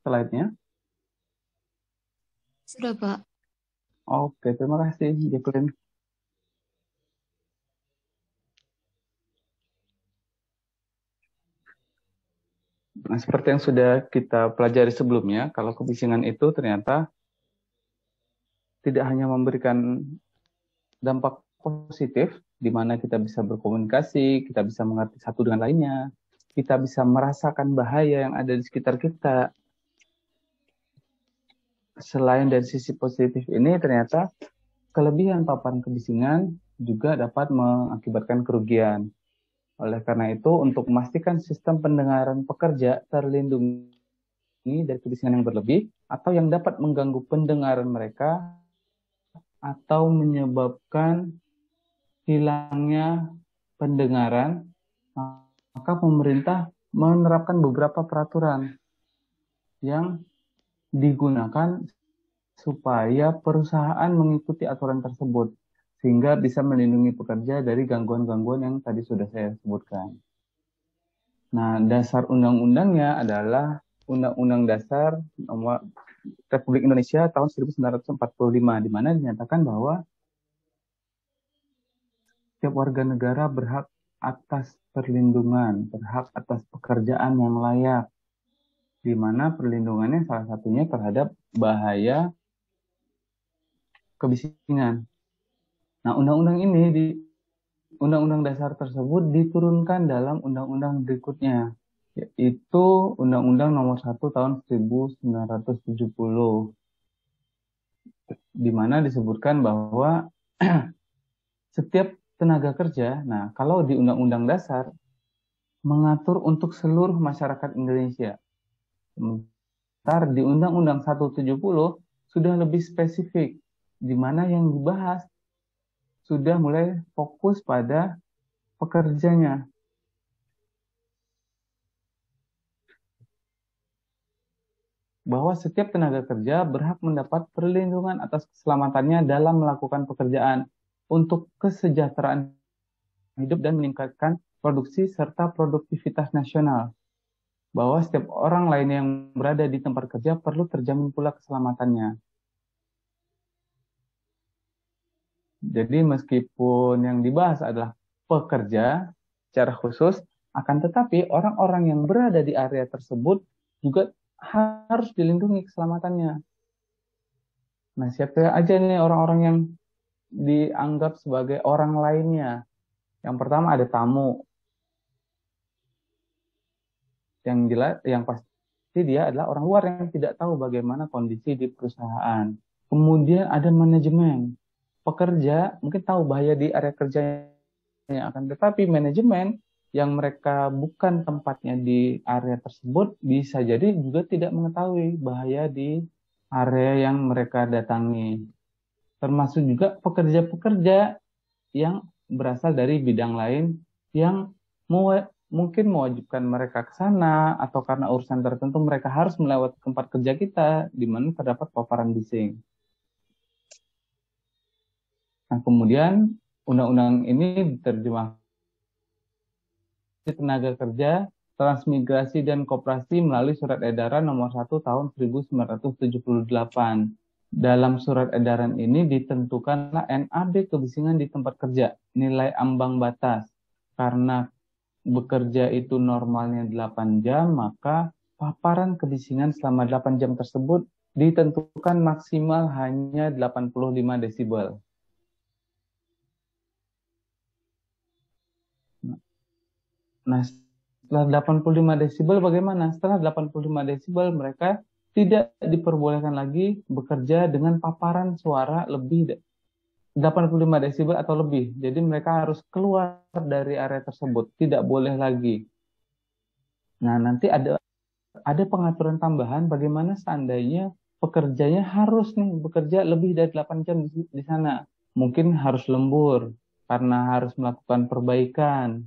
slide-nya? Sudah, Pak. Oke, terima kasih, Jacqueline. Nah, seperti yang sudah kita pelajari sebelumnya, kalau kebisingan itu ternyata tidak hanya memberikan dampak positif, di mana kita bisa berkomunikasi, kita bisa mengerti satu dengan lainnya, kita bisa merasakan bahaya yang ada di sekitar kita. Selain dari sisi positif ini, ternyata kelebihan paparan kebisingan juga dapat mengakibatkan kerugian. Oleh karena itu, untuk memastikan sistem pendengaran pekerja terlindungi dari kebisingan yang berlebih atau yang dapat mengganggu pendengaran mereka atau menyebabkan hilangnya pendengaran, maka pemerintah menerapkan beberapa peraturan yang digunakan supaya perusahaan mengikuti aturan tersebut sehingga bisa melindungi pekerja dari gangguan-gangguan yang tadi sudah saya sebutkan. Nah, dasar undang-undangnya adalah Undang-Undang Dasar Nomor Republik Indonesia tahun 1945, di mana dinyatakan bahwa setiap warga negara berhak atas perlindungan, berhak atas pekerjaan yang layak, di mana perlindungannya salah satunya terhadap bahaya kebisingan. Nah, Undang-Undang Dasar tersebut diturunkan dalam undang-undang berikutnya, yaitu Undang-Undang Nomor 1 Tahun 1970, di mana disebutkan bahwa setiap tenaga kerja, nah kalau di Undang-Undang Dasar mengatur untuk seluruh masyarakat Indonesia. Sementara di Undang-Undang 170 sudah lebih spesifik, di mana yang dibahas sudah mulai fokus pada pekerjanya. Bahwa setiap tenaga kerja berhak mendapat perlindungan atas keselamatannya dalam melakukan pekerjaan untuk kesejahteraan hidup dan meningkatkan produksi serta produktivitas nasional. Bahwa setiap orang lain yang berada di tempat kerja perlu terjamin pula keselamatannya. Jadi meskipun yang dibahas adalah pekerja secara khusus, akan tetapi orang-orang yang berada di area tersebut juga harus dilindungi keselamatannya. Nah, siapa aja nih orang-orang yang dianggap sebagai orang lainnya? Yang pertama ada tamu, yang jelas, yang pasti dia adalah orang luar yang tidak tahu bagaimana kondisi di perusahaan. Kemudian ada manajemen, pekerja mungkin tahu bahaya di area kerjanya, akan tetapi manajemen yang mereka bukan tempatnya di area tersebut bisa jadi juga tidak mengetahui bahaya di area yang mereka datangi. Termasuk juga pekerja-pekerja yang berasal dari bidang lain yang mungkin mewajibkan mereka ke sana atau karena urusan tertentu mereka harus melewati tempat kerja kita di mana terdapat paparan bising. Nah, kemudian undang-undang ini diterjemahkan tenaga kerja, transmigrasi dan koperasi melalui Surat Edaran Nomor 1 Tahun 1978. Dalam surat edaran ini ditentukanlah NAB kebisingan di tempat kerja, nilai ambang batas. Karena bekerja itu normalnya 8 jam, maka paparan kebisingan selama 8 jam tersebut ditentukan maksimal hanya 85 desibel. Nah, setelah 85 desibel bagaimana? Setelah 85 desibel mereka tidak diperbolehkan lagi bekerja dengan paparan suara lebih 85 desibel atau lebih. Jadi mereka harus keluar dari area tersebut, tidak boleh lagi. Nah, nanti ada pengaturan tambahan bagaimana seandainya pekerjanya harus nih bekerja lebih dari 8 jam di sana. Mungkin harus lembur karena harus melakukan perbaikan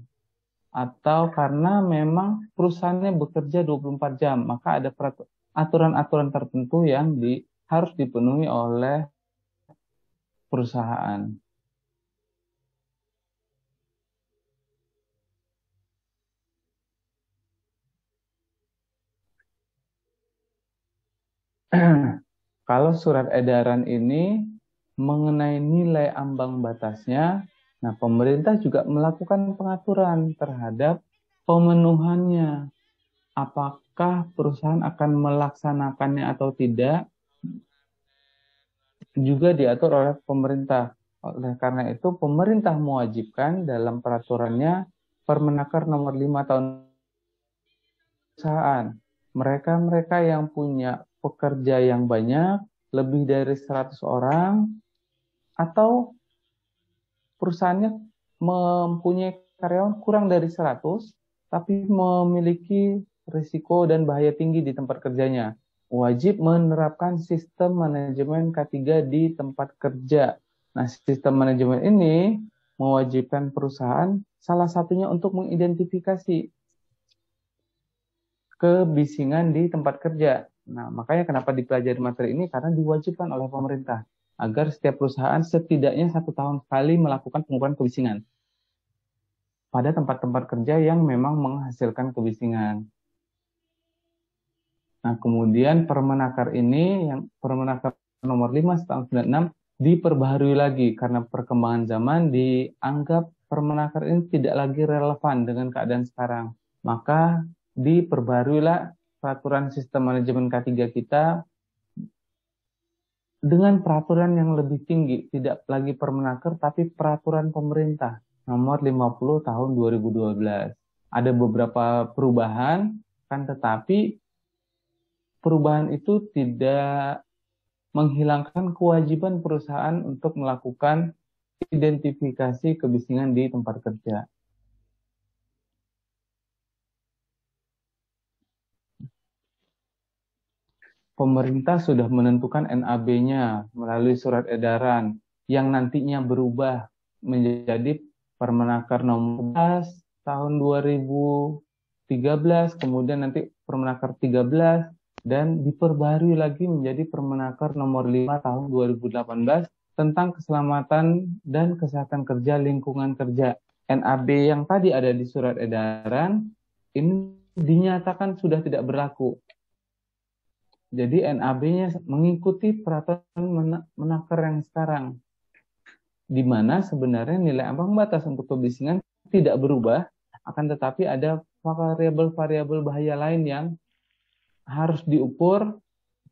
atau karena memang perusahaannya bekerja 24 jam, maka ada aturan-aturan tertentu yang harus dipenuhi oleh perusahaan. Kalau surat edaran ini mengenai nilai ambang batasnya, nah pemerintah juga melakukan pengaturan terhadap pemenuhannya. Apakah perusahaan akan melaksanakannya atau tidak, juga diatur oleh pemerintah. Oleh karena itu, pemerintah mewajibkan dalam peraturannya Permenaker nomor 5 tahun perusahaan. Mereka-mereka yang punya pekerja yang banyak, lebih dari 100 orang, atau perusahaannya mempunyai karyawan kurang dari 100, tapi memiliki risiko dan bahaya tinggi di tempat kerjanya, wajib menerapkan sistem manajemen K3 di tempat kerja. Nah, sistem manajemen ini mewajibkan perusahaan salah satunya untuk mengidentifikasi kebisingan di tempat kerja. Nah, makanya kenapa dipelajari materi ini, karena diwajibkan oleh pemerintah agar setiap perusahaan setidaknya 1 tahun sekali melakukan pengukuran kebisingan pada tempat-tempat kerja yang memang menghasilkan kebisingan. Nah, kemudian Permenaker ini, yang Permenaker nomor 5 tahun 96, diperbaharui lagi karena perkembangan zaman dianggap Permenaker ini tidak lagi relevan dengan keadaan sekarang. Maka diperbaharuilah peraturan sistem manajemen K3 kita dengan peraturan yang lebih tinggi, tidak lagi Permenaker tapi peraturan pemerintah nomor 50 tahun 2012. Ada beberapa perubahan, kan, tetapi perubahan itu tidak menghilangkan kewajiban perusahaan untuk melakukan identifikasi kebisingan di tempat kerja. Pemerintah sudah menentukan NAB-nya melalui surat edaran yang nantinya berubah menjadi Permenaker nomor 11 tahun 2013, kemudian nanti Permenaker 13, dan diperbarui lagi menjadi Permenaker nomor 5 tahun 2018 tentang keselamatan dan kesehatan kerja lingkungan kerja. NAB yang tadi ada di surat edaran ini dinyatakan sudah tidak berlaku. Jadi NAB-nya mengikuti peraturan Menaker yang sekarang, di mana sebenarnya nilai ambang batas untuk kebisingan tidak berubah, akan tetapi ada variabel-variabel bahaya lain yang harus diukur,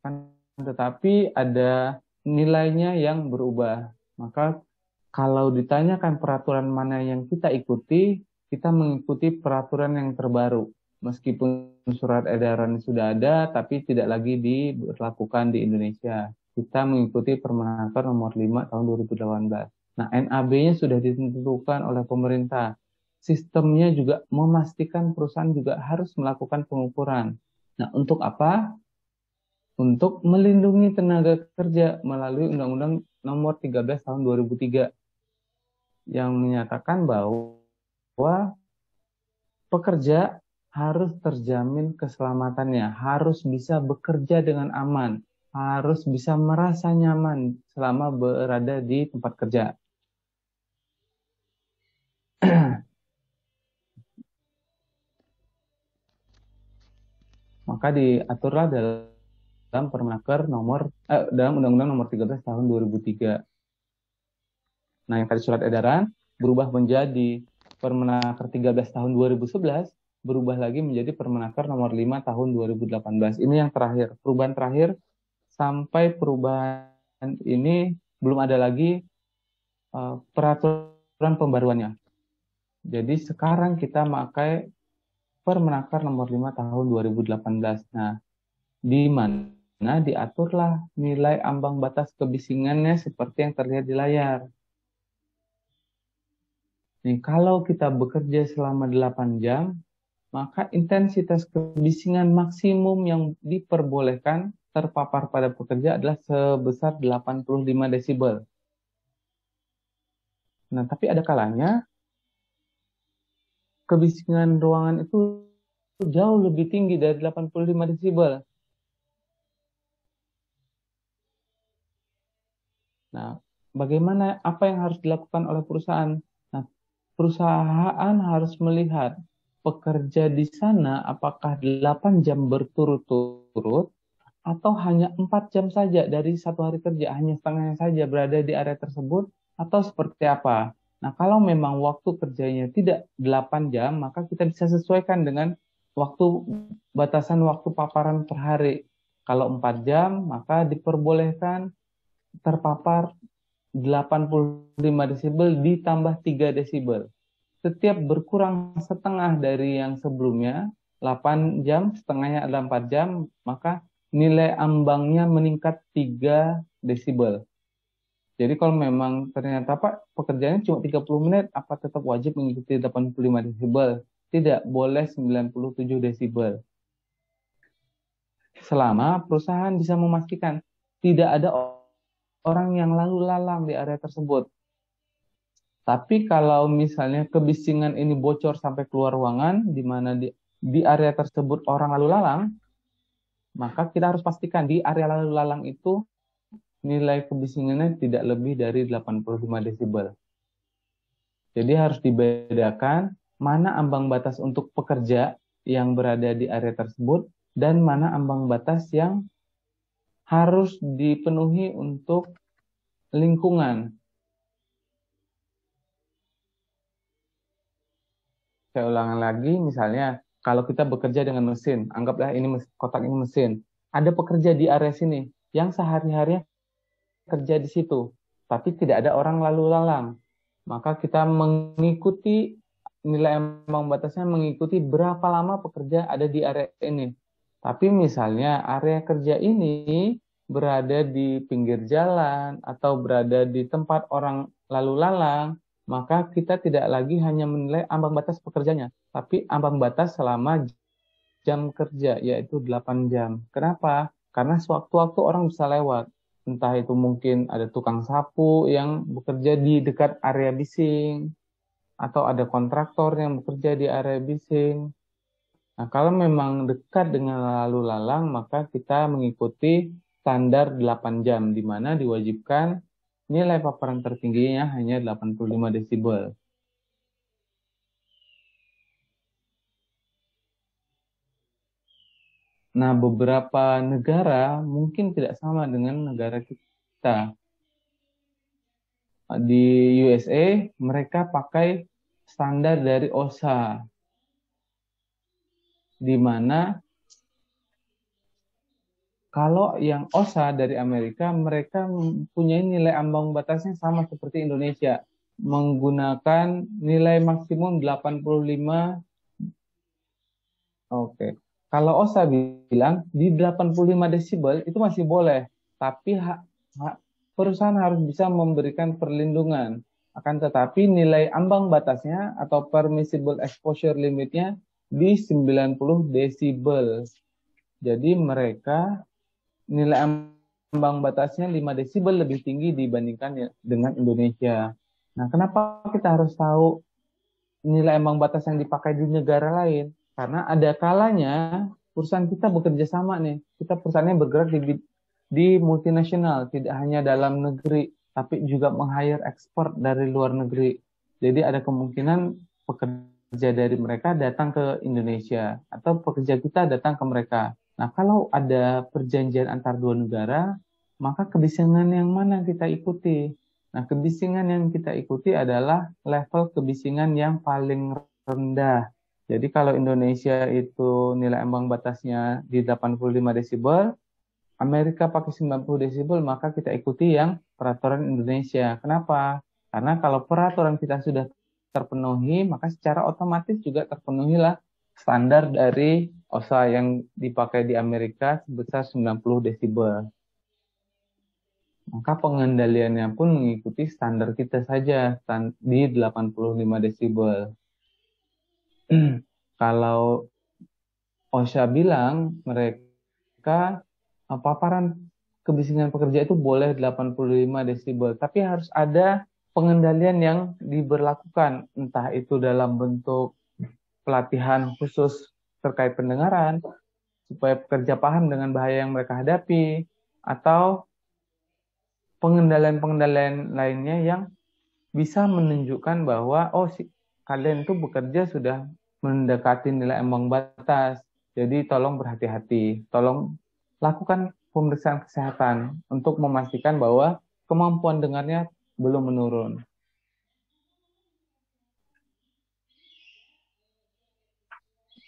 akan tetapi ada nilainya yang berubah. Maka kalau ditanyakan peraturan mana yang kita ikuti, kita mengikuti peraturan yang terbaru. Meskipun surat edaran sudah ada, tapi tidak lagi diberlakukan di Indonesia. Kita mengikuti Permenaker nomor 5 tahun 2018. Nah, NAB-nya sudah ditentukan oleh pemerintah. Sistemnya juga memastikan perusahaan juga harus melakukan pengukuran. Nah, untuk apa? Untuk melindungi tenaga kerja melalui Undang-Undang nomor 13 tahun 2003 yang menyatakan bahwa pekerja harus terjamin keselamatannya, harus bisa bekerja dengan aman, harus bisa merasa nyaman selama berada di tempat kerja. Maka diaturlah dalam Permenaker dalam Undang-Undang nomor 13 tahun 2003. Nah, yang tadi surat edaran berubah menjadi Permenaker 13 tahun 2011, berubah lagi menjadi Permenaker nomor 5 tahun 2018. Ini yang terakhir, perubahan terakhir. Sampai perubahan ini belum ada lagi peraturan pembaruannya. Jadi sekarang kita pakai Permenaker nomor 5 tahun 2018. Nah, di mana diaturlah nilai ambang batas kebisingannya seperti yang terlihat di layar. Nih, kalau kita bekerja selama 8 jam, maka intensitas kebisingan maksimum yang diperbolehkan terpapar pada pekerja adalah sebesar 85 desibel. Nah, tapi ada kalanya kebisingan ruangan itu jauh lebih tinggi dari 85 desibel. Nah, bagaimana, apa yang harus dilakukan oleh perusahaan? Nah, perusahaan harus melihat pekerja di sana apakah 8 jam berturut-turut atau hanya 4 jam saja dari satu hari kerja, hanya setengahnya saja berada di area tersebut, atau seperti apa? Nah, kalau memang waktu kerjanya tidak 8 jam, maka kita bisa sesuaikan dengan waktu batasan waktu paparan per hari. Kalau 4 jam, maka diperbolehkan terpapar 85 desibel ditambah 3 desibel. Setiap berkurang setengah dari yang sebelumnya, 8 jam, setengahnya adalah 4 jam, maka nilai ambangnya meningkat 3 desibel. Jadi kalau memang ternyata Pak pekerjaannya cuma 30 menit, apa tetap wajib mengikuti 85 desibel? Tidak, boleh 97 desibel. Selama perusahaan bisa memastikan tidak ada orang yang lalu lalang di area tersebut. Tapi kalau misalnya kebisingan ini bocor sampai keluar ruangan, di mana di area tersebut orang lalu lalang, maka kita harus pastikan di area lalu lalang itu nilai kebisingannya tidak lebih dari 85 desibel. Jadi harus dibedakan mana ambang batas untuk pekerja yang berada di area tersebut dan mana ambang batas yang harus dipenuhi untuk lingkungan. Saya ulangi lagi, misalnya kalau kita bekerja dengan mesin, anggaplah ini kotak ini mesin. Ada pekerja di area sini yang sehari-harinya kerja di situ, tapi tidak ada orang lalu lalang. Maka kita mengikuti nilai ambang batasnya mengikuti berapa lama pekerja ada di area ini. Tapi misalnya area kerja ini berada di pinggir jalan atau berada di tempat orang lalu lalang, maka kita tidak lagi hanya menilai ambang batas pekerjanya, tapi ambang batas selama jam kerja, yaitu 8 jam. Kenapa? Karena sewaktu-waktu orang bisa lewat. Entah itu mungkin ada tukang sapu yang bekerja di dekat area bising, atau ada kontraktor yang bekerja di area bising. Nah, kalau memang dekat dengan lalu lalang, maka kita mengikuti standar 8 jam, di mana diwajibkan nilai paparan tertingginya hanya 85 desibel. Nah, beberapa negara mungkin tidak sama dengan negara kita. Di USA, mereka pakai standar dari OSHA, di mana kalau yang OSHA dari Amerika, mereka mempunyai nilai ambang batasnya sama seperti Indonesia, menggunakan nilai maksimum 85. Oke. Kalau OSHA bilang di 85 desibel itu masih boleh, tapi perusahaan harus bisa memberikan perlindungan. Akan tetapi nilai ambang batasnya atau permissible exposure limitnya di 90 desibel. Jadi mereka nilai ambang batasnya 5 desibel lebih tinggi dibandingkan dengan Indonesia. Nah, kenapa kita harus tahu nilai ambang batas yang dipakai di negara lain? Karena ada kalanya perusahaan kita bekerja sama nih. Kita perusahaannya bergerak di multinasional, tidak hanya dalam negeri, tapi juga meng-hire ekspor dari luar negeri. Jadi ada kemungkinan pekerja dari mereka datang ke Indonesia, atau pekerja kita datang ke mereka. Nah, kalau ada perjanjian antar dua negara, maka kebisingan yang mana kita ikuti? Nah, kebisingan yang kita ikuti adalah level kebisingan yang paling rendah. Jadi kalau Indonesia itu nilai ambang batasnya di 85 desibel, Amerika pakai 90 desibel, maka kita ikuti yang peraturan Indonesia. Kenapa? Karena kalau peraturan kita sudah terpenuhi, maka secara otomatis juga terpenuhilah standar dari OSHA yang dipakai di Amerika sebesar 90 desibel. Maka pengendaliannya pun mengikuti standar kita saja di 85 desibel. Kalau OSHA bilang mereka paparan kebisingan pekerja itu boleh 85 desibel, tapi harus ada pengendalian yang diberlakukan, entah itu dalam bentuk pelatihan khusus terkait pendengaran, supaya pekerja paham dengan bahaya yang mereka hadapi, atau pengendalian-pengendalian lainnya yang bisa menunjukkan bahwa kalian tuh bekerja sudah mendekati nilai ambang batas. Jadi tolong berhati-hati. Tolong lakukan pemeriksaan kesehatan untuk memastikan bahwa kemampuan dengarnya belum menurun.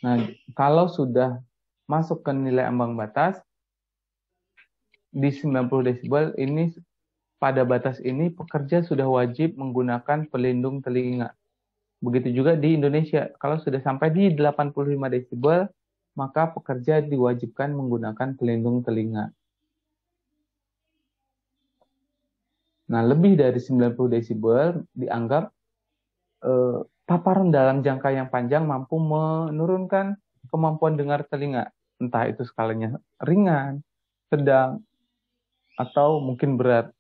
Nah, kalau sudah masuk ke nilai ambang batas di 90 desibel ini, pada batas ini pekerja sudah wajib menggunakan pelindung telinga. Begitu juga di Indonesia, kalau sudah sampai di 85 desibel, maka pekerja diwajibkan menggunakan pelindung telinga. Nah, lebih dari 90 desibel dianggap paparan dalam jangka yang panjang mampu menurunkan kemampuan dengar telinga, entah itu skalanya ringan, sedang, atau mungkin berat.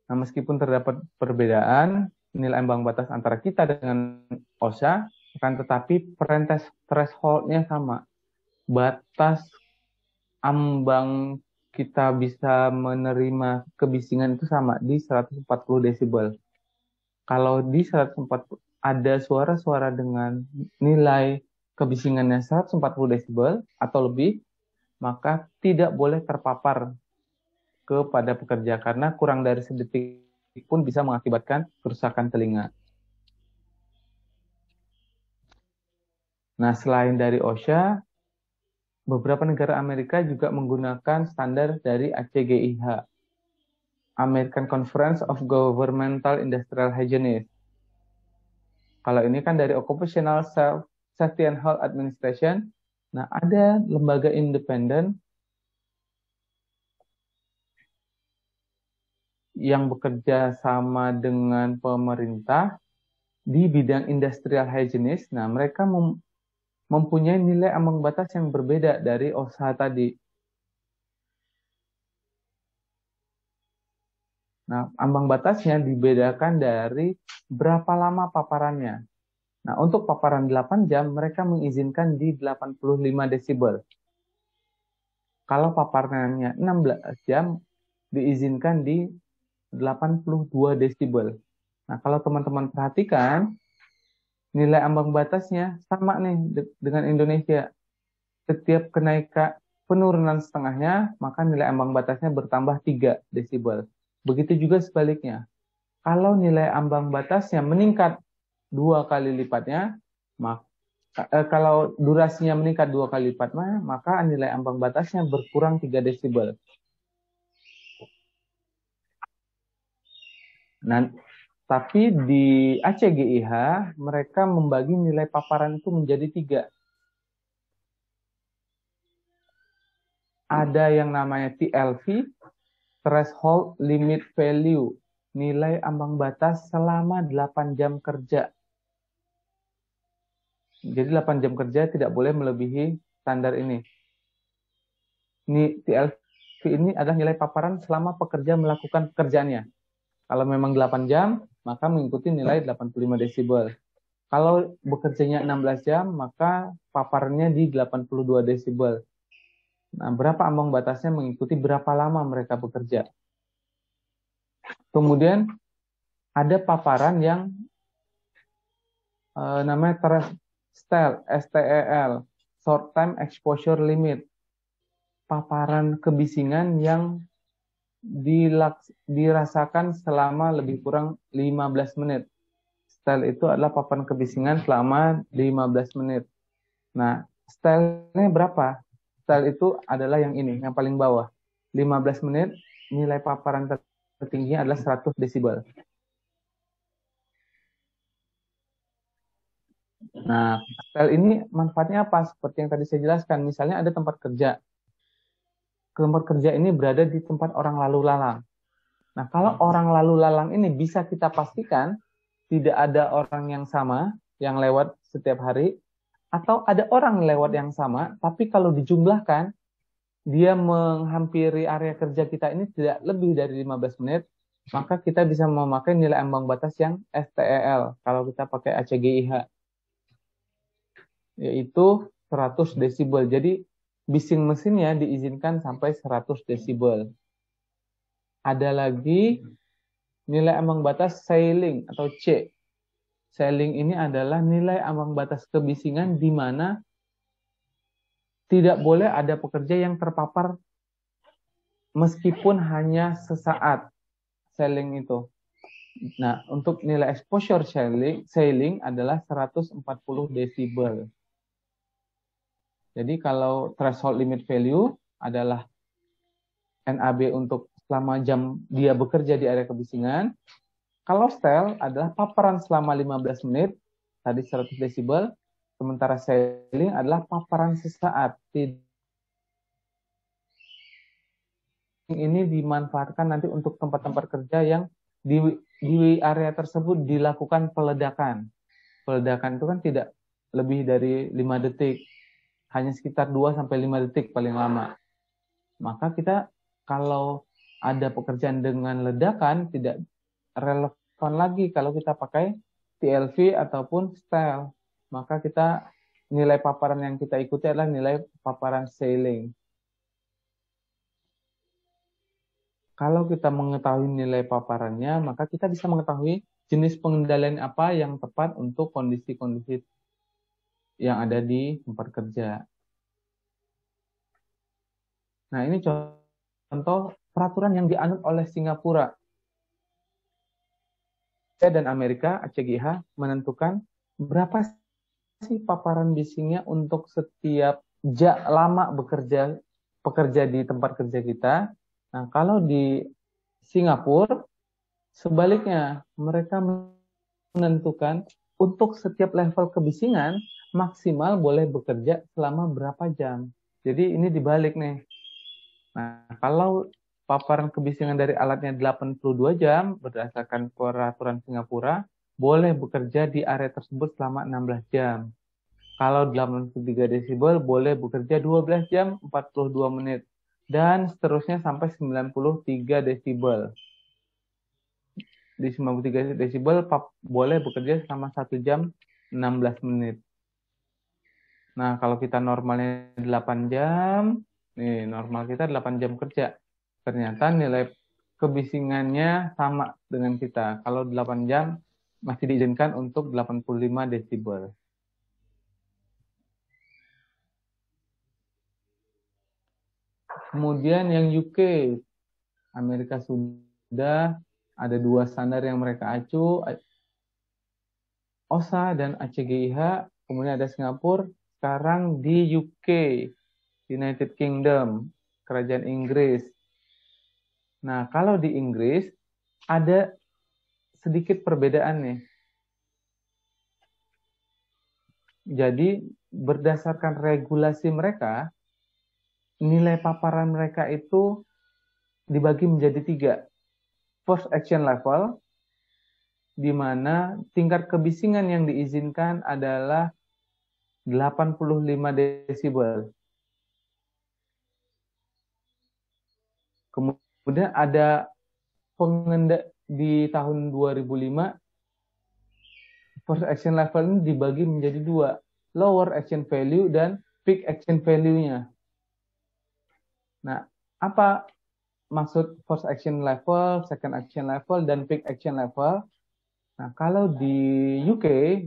Nah, meskipun terdapat perbedaan nilai ambang batas antara kita dengan OSHA, akan tetapi perentes threshold-nya sama. Batas ambang kita bisa menerima kebisingan itu sama di 140 desibel. Kalau di 140 ada suara-suara dengan nilai kebisingannya 140 desibel atau lebih, maka tidak boleh terpapar kepada pekerja karena kurang dari sedetik pun bisa mengakibatkan kerusakan telinga. Nah, selain dari OSHA, beberapa negara Amerika juga menggunakan standar dari ACGIH, American Conference of Governmental Industrial Hygienists. Kalau ini kan dari Occupational Safety and Health Administration. Nah, ada lembaga independen yang bekerja sama dengan pemerintah di bidang industrial hygienist. Nah, mereka mempunyai nilai ambang batas yang berbeda dari OSHA tadi. Nah, ambang batasnya dibedakan dari berapa lama paparannya. Nah, untuk paparan 8 jam, mereka mengizinkan di 85 desibel. Kalau paparannya 16 jam, diizinkan di 82 desibel. Nah, kalau teman-teman perhatikan, nilai ambang batasnya sama nih dengan Indonesia. Setiap kenaikan penurunan setengahnya, maka nilai ambang batasnya bertambah 3 desibel. Begitu juga sebaliknya. Kalau nilai ambang batasnya meningkat 2 kali lipatnya, kalau durasinya meningkat 2 kali lipatnya, maka nilai ambang batasnya berkurang 3 desibel. Nah, tapi di ACGIH, mereka membagi nilai paparan itu menjadi 3. Ada yang namanya TLV, Threshold Limit Value, nilai ambang batas selama 8 jam kerja. Jadi 8 jam kerja tidak boleh melebihi standar ini. TLV ini adalah nilai paparan selama pekerja melakukan pekerjaannya. Kalau memang 8 jam, maka mengikuti nilai 85 desibel. Kalau bekerjanya 16 jam, maka paparannya di 82 desibel. Nah, berapa ambang batasnya mengikuti berapa lama mereka bekerja. Kemudian ada paparan yang namanya STEL, Short Time Exposure Limit. Paparan kebisingan yang dirasakan selama lebih kurang 15 menit. STEL itu adalah paparan kebisingan selama 15 menit. Nah, STEL-nya berapa? STEL itu adalah yang ini, yang paling bawah. 15 menit, nilai paparan tertingginya adalah 100 desibel. Nah, STEL ini manfaatnya apa? Seperti yang tadi saya jelaskan, misalnya ada tempat kerja. Tempat kerja ini berada di tempat orang lalu lalang. Nah, kalau orang lalu lalang ini bisa kita pastikan tidak ada orang yang sama yang lewat setiap hari, atau ada orang lewat yang sama, tapi kalau dijumlahkan, dia menghampiri area kerja kita ini tidak lebih dari 15 menit, maka kita bisa memakai nilai ambang batas yang STEL, kalau kita pakai ACGIH, yaitu 100 desibel. Jadi, bising mesinnya diizinkan sampai 100 desibel. Ada lagi nilai ambang batas ceiling atau C. Ceiling ini adalah nilai ambang batas kebisingan di mana tidak boleh ada pekerja yang terpapar meskipun hanya sesaat sailing itu. Nah, untuk nilai exposure sailing adalah 140 desibel. Jadi kalau threshold limit value adalah NAB untuk selama jam dia bekerja di area kebisingan. Kalau STEL adalah paparan selama 15 menit, tadi 100 desibel, sementara sailing adalah paparan sesaat. Ini dimanfaatkan nanti untuk tempat-tempat kerja yang di area tersebut dilakukan peledakan. Peledakan itu kan tidak lebih dari 5 detik, hanya sekitar 2-5 detik paling lama. Maka kita kalau ada pekerjaan dengan ledakan tidak relevan lagi kalau kita pakai TLV ataupun STEL. Maka kita nilai paparan yang kita ikuti adalah nilai paparan sailing. Kalau kita mengetahui nilai paparannya, maka kita bisa mengetahui jenis pengendalian apa yang tepat untuk kondisi-kondisi yang ada di tempat kerja. Nah, ini contoh peraturan yang dianut oleh Singapura dan Amerika, ACGH, menentukan berapa sih paparan bisingnya untuk setiap lama pekerja di tempat kerja kita. Nah, kalau di Singapura, sebaliknya, mereka menentukan untuk setiap level kebisingan maksimal boleh bekerja selama berapa jam. Jadi ini dibalik nih. Nah, kalau paparan kebisingan dari alatnya 82 jam berdasarkan peraturan Singapura, boleh bekerja di area tersebut selama 16 jam. Kalau 83 desibel boleh bekerja 12 jam 42 menit dan seterusnya sampai 93 desibel. Di 93 desibel boleh bekerja selama 1 jam 16 menit. Nah, kalau kita normalnya 8 jam, nih normal kita 8 jam kerja. Ternyata nilai kebisingannya sama dengan kita. Kalau 8 jam masih diizinkan untuk 85 desibel. Kemudian yang UK, Amerika sudah ada 2 standar yang mereka acu, OSA dan ACGIH, kemudian ada Singapura, sekarang di UK, United Kingdom, Kerajaan Inggris. Nah, kalau di Inggris ada sedikit perbedaan nih. Jadi, berdasarkan regulasi mereka, nilai paparan mereka itu dibagi menjadi 3. First action level, di mana tingkat kebisingan yang diizinkan adalah 85 desibel. Kemudian ada di tahun 2005, first action level ini dibagi menjadi 2, lower action value dan peak action value-nya. Nah, apa maksud first action level, second action level, dan peak action level? Nah, kalau di UK,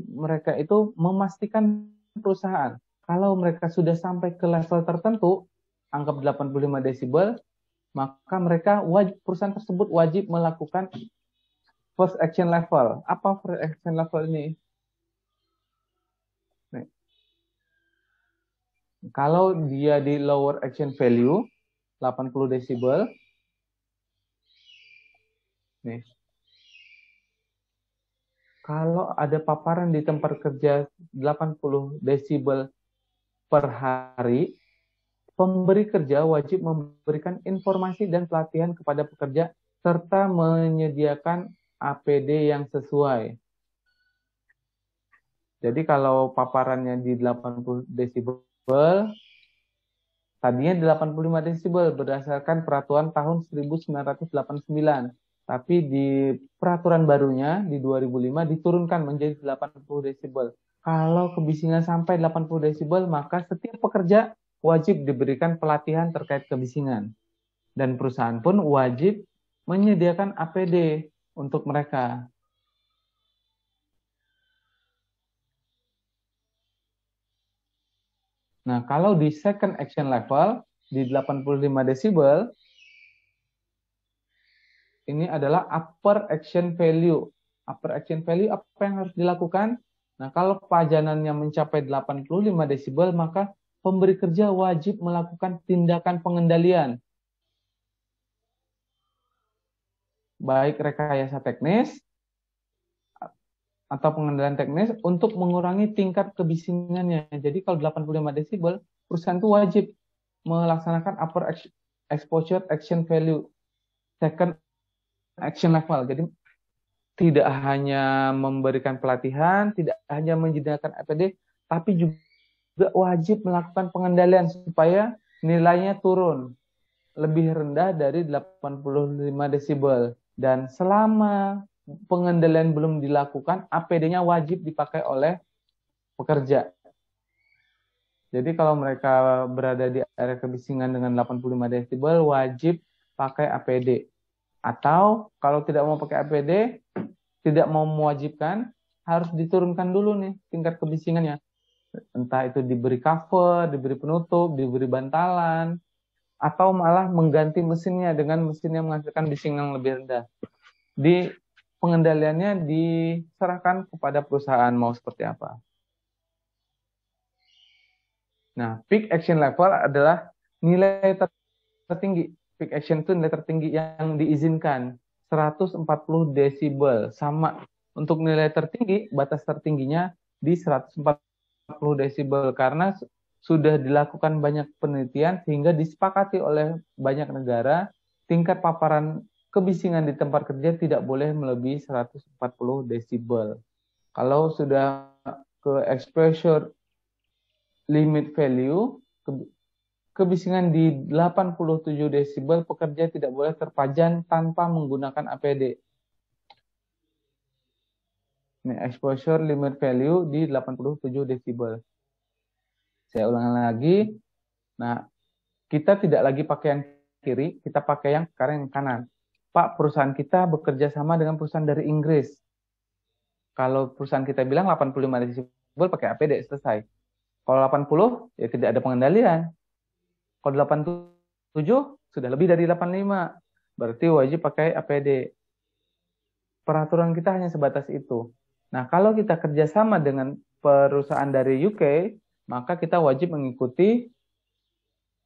mereka itu memastikan perusahaan, kalau mereka sudah sampai ke level tertentu, anggap 85 desibel, maka perusahaan tersebut wajib melakukan first action level. Apa first action level ini? Nih. Kalau dia di lower action value, 80 desibel, nih. Kalau ada paparan di tempat kerja 80 desibel per hari, pemberi kerja wajib memberikan informasi dan pelatihan kepada pekerja serta menyediakan APD yang sesuai. Jadi kalau paparannya di 80 desibel, tadinya 85 desibel berdasarkan peraturan tahun 1989. Tapi di peraturan barunya di 2005 diturunkan menjadi 80 desibel. Kalau kebisingan sampai 80 desibel, maka setiap pekerja wajib diberikan pelatihan terkait kebisingan. Dan perusahaan pun wajib menyediakan APD untuk mereka. Nah, kalau di second action level, di 85 desibel, ini adalah upper action value. Upper action value apa yang harus dilakukan? Nah, kalau pajanannya mencapai 85 desibel, maka pemberi kerja wajib melakukan tindakan pengendalian, baik rekayasa teknis atau pengendalian teknis untuk mengurangi tingkat kebisingannya. Jadi kalau 85 desibel, perusahaan itu wajib melaksanakan upper exposure action value, second action level. Jadi tidak hanya memberikan pelatihan, tidak hanya menyediakan APD, tapi juga wajib melakukan pengendalian supaya nilainya turun lebih rendah dari 85 desibel. Dan selama pengendalian belum dilakukan, APD-nya wajib dipakai oleh pekerja. Jadi kalau mereka berada di area kebisingan dengan 85 desibel, wajib pakai APD. Atau kalau tidak mau pakai APD, tidak mau mewajibkan, harus diturunkan dulu nih tingkat kebisingannya. Entah itu diberi cover, diberi penutup, diberi bantalan, atau malah mengganti mesinnya dengan mesin yang menghasilkan bising yang lebih rendah. Di pengendaliannya diserahkan kepada perusahaan mau seperti apa. Nah, peak action level adalah nilai tertinggi. Peak action itu nilai tertinggi yang diizinkan, 140 desibel. Sama untuk nilai tertinggi, batas tertingginya di 140 desibel. Karena sudah dilakukan banyak penelitian sehingga disepakati oleh banyak negara, tingkat paparan kebisingan di tempat kerja tidak boleh melebihi 140 desibel. Kalau sudah ke exposure limit value, kebisingan di 87 desibel, pekerja tidak boleh terpajan tanpa menggunakan APD. Ini exposure limit value di 87 desibel. Saya ulangi lagi. Nah, kita tidak lagi pakai yang kiri, kita pakai yang sekarang yang kanan. Pak, perusahaan kita bekerja sama dengan perusahaan dari Inggris. Kalau perusahaan kita bilang 85 desibel pakai APD, selesai. Kalau 80, ya tidak ada pengendalian. Kalau 87, sudah lebih dari 85. Berarti wajib pakai APD. Peraturan kita hanya sebatas itu. Nah, kalau kita kerjasama dengan perusahaan dari UK, maka kita wajib mengikuti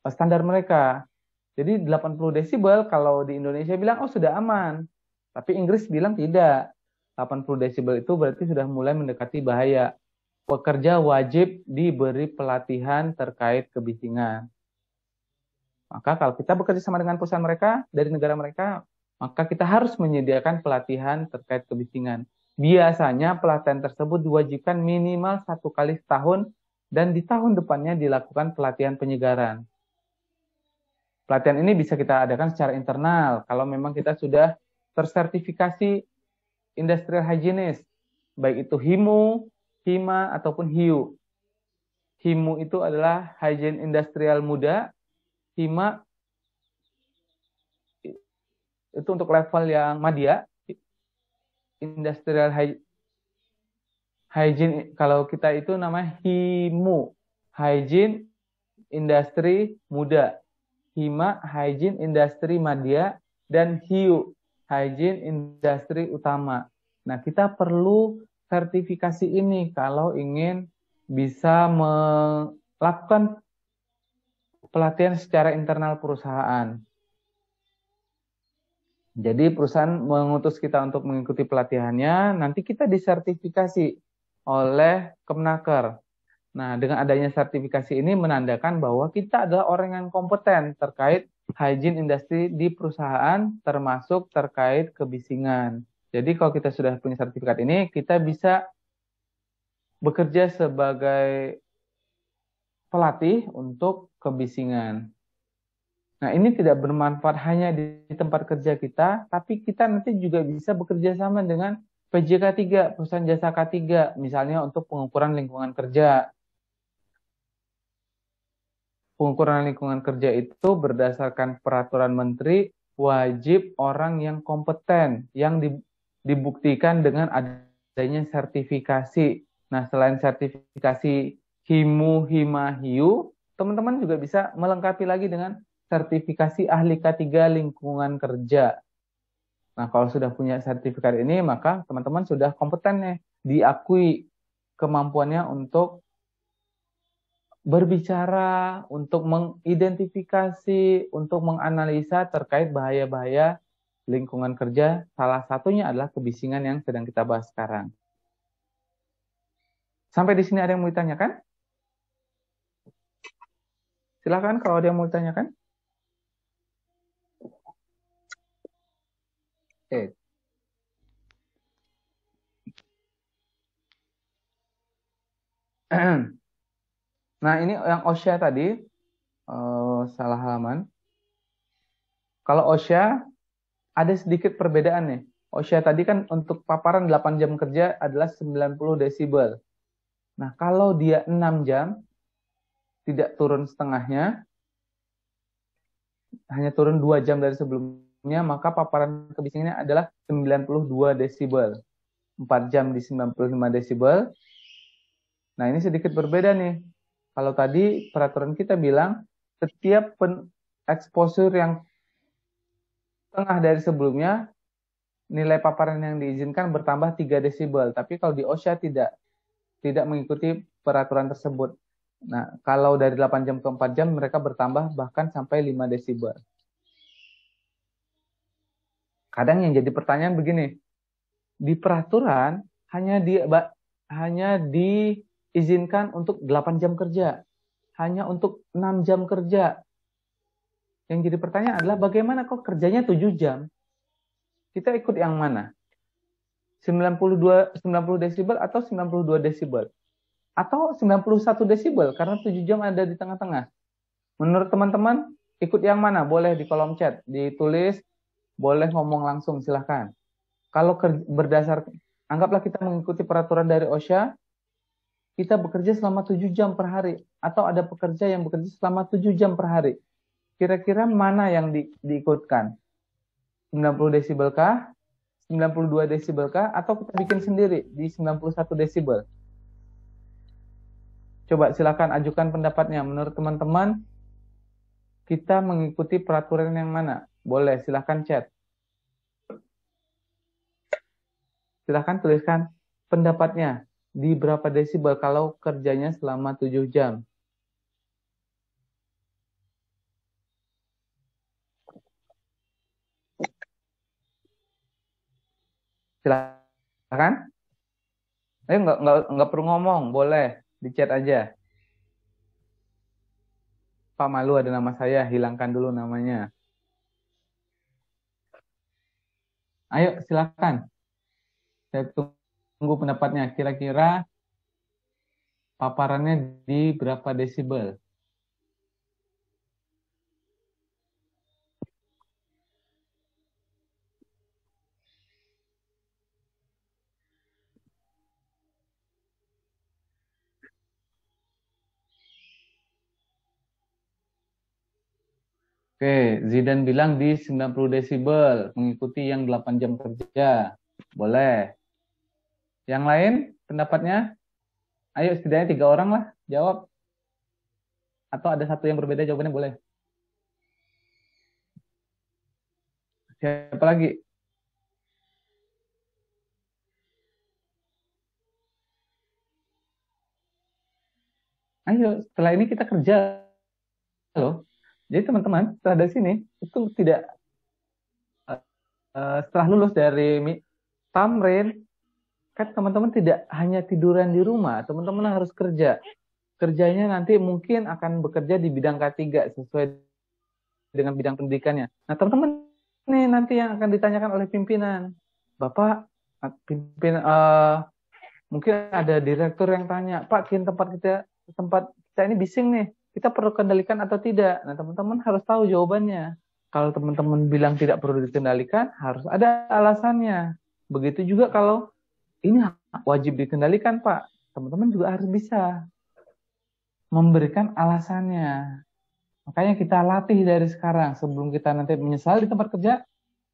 standar mereka. Jadi 80 desibel kalau di Indonesia bilang, oh sudah aman. Tapi Inggris bilang tidak. 80 desibel itu berarti sudah mulai mendekati bahaya. Pekerja wajib diberi pelatihan terkait kebisingan. Maka kalau kita bekerja sama dengan perusahaan mereka, dari negara mereka, maka kita harus menyediakan pelatihan terkait kebisingan. Biasanya pelatihan tersebut diwajibkan minimal 1 kali setahun dan di tahun depannya dilakukan pelatihan penyegaran. Pelatihan ini bisa kita adakan secara internal kalau memang kita sudah tersertifikasi industrial hygienist, baik itu HIMU, HIMA, ataupun HIU. HIMU itu adalah hygiene industrial muda, HIMA itu untuk level yang madya, industrial hygiene, kalau kita itu namanya HIMU, hygiene industri muda, HIMA hygiene industri madya, dan HIU hygiene industri utama. Nah, kita perlu sertifikasi ini kalau ingin bisa melakukan pelatihan secara internal perusahaan. Jadi perusahaan mengutus kita untuk mengikuti pelatihannya, nanti kita disertifikasi oleh Kemnaker. Nah, dengan adanya sertifikasi ini menandakan bahwa kita adalah orang yang kompeten terkait hygiene industri di perusahaan, termasuk terkait kebisingan. Jadi kalau kita sudah punya sertifikat ini, kita bisa bekerja sebagai pelatih untuk kebisingan. Nah, ini tidak bermanfaat hanya di tempat kerja kita, tapi kita nanti juga bisa bekerja sama dengan PJK 3, perusahaan jasa K3, misalnya untuk pengukuran lingkungan kerja. Pengukuran lingkungan kerja itu berdasarkan peraturan menteri, wajib orang yang kompeten, yang dibuktikan dengan adanya sertifikasi. Nah, selain sertifikasi Himu, Hima, Hiu, teman-teman juga bisa melengkapi lagi dengan sertifikasi ahli K3 lingkungan kerja. Nah, kalau sudah punya sertifikat ini, maka teman-teman sudah kompeten nih, diakui kemampuannya untuk berbicara, untuk mengidentifikasi, untuk menganalisa terkait bahaya-bahaya lingkungan kerja. Salah satunya adalah kebisingan yang sedang kita bahas sekarang. Sampai di sini ada yang mau ditanyakan? Silakan kalau ada yang mau ditanyakan. Oke. Nah, ini yang OSHA tadi, salah halaman. Kalau OSHA, ada sedikit perbedaan nih. OSHA tadi kan untuk paparan 8 jam kerja adalah 90 desibel. Nah, kalau dia 6 jam, tidak turun setengahnya, hanya turun 2 jam dari sebelumnya, maka paparan kebisingannya adalah 92 desibel. 4 jam di 95 desibel. Nah, ini sedikit berbeda nih. Kalau tadi peraturan kita bilang, setiap exposure yang tengah dari sebelumnya, nilai paparan yang diizinkan bertambah 3 desibel. Tapi kalau di OSHA tidak mengikuti peraturan tersebut. Nah, kalau dari 8 jam ke 4 jam, mereka bertambah bahkan sampai 5 desibel. Kadang yang jadi pertanyaan begini, di peraturan hanya diizinkan untuk 8 jam kerja, hanya untuk 6 jam kerja. Yang jadi pertanyaan adalah bagaimana kok kerjanya 7 jam? Kita ikut yang mana? 90 desibel atau 92 desibel? Atau 91 desibel karena 7 jam ada di tengah-tengah. Menurut teman-teman, ikut yang mana? Boleh di kolom chat, ditulis, boleh ngomong langsung, silahkan. Kalau anggaplah kita mengikuti peraturan dari OSHA, kita bekerja selama 7 jam per hari, atau ada pekerja yang bekerja selama 7 jam per hari. Kira-kira mana yang diikutkan? 90 desibel kah? 92 desibel kah? Atau kita bikin sendiri di 91 desibel? Coba silakan ajukan pendapatnya. Menurut teman-teman, kita mengikuti peraturan yang mana? Boleh, silakan chat. Silakan tuliskan pendapatnya. Di berapa desibel kalau kerjanya selama 7 jam? Silakan. Nggak perlu ngomong, boleh di chat aja. Pak malu ada nama saya, hilangkan dulu namanya. Ayo silakan. Saya tunggu pendapatnya. Kira-kira paparannya di berapa desibel? Oke, Zidan bilang di 90 desibel, mengikuti yang 8 jam kerja. Boleh. Yang lain pendapatnya? Ayo setidaknya 3 orang lah jawab. Atau ada satu yang berbeda jawabannya boleh. Siapa lagi? Ayo, setelah ini kita kerja loh. Jadi teman-teman, setelah dari sini, itu tidak setelah lulus dari Tamrin, kan teman-teman tidak hanya tiduran di rumah, teman-teman harus kerja. Kerjanya nanti mungkin akan bekerja di bidang K3 sesuai dengan bidang pendidikannya. Nah, teman-teman nih nanti yang akan ditanyakan oleh pimpinan. Bapak, mungkin ada direktur yang tanya, Pak, tempat kita ini bising nih, kita perlu kendalikan atau tidak? Nah, teman-teman harus tahu jawabannya. Kalau teman-teman bilang tidak perlu dikendalikan, harus ada alasannya. Begitu juga kalau ini wajib dikendalikan, Pak. Teman-teman juga harus bisa memberikan alasannya. Makanya kita latih dari sekarang. Sebelum kita nanti menyesal di tempat kerja,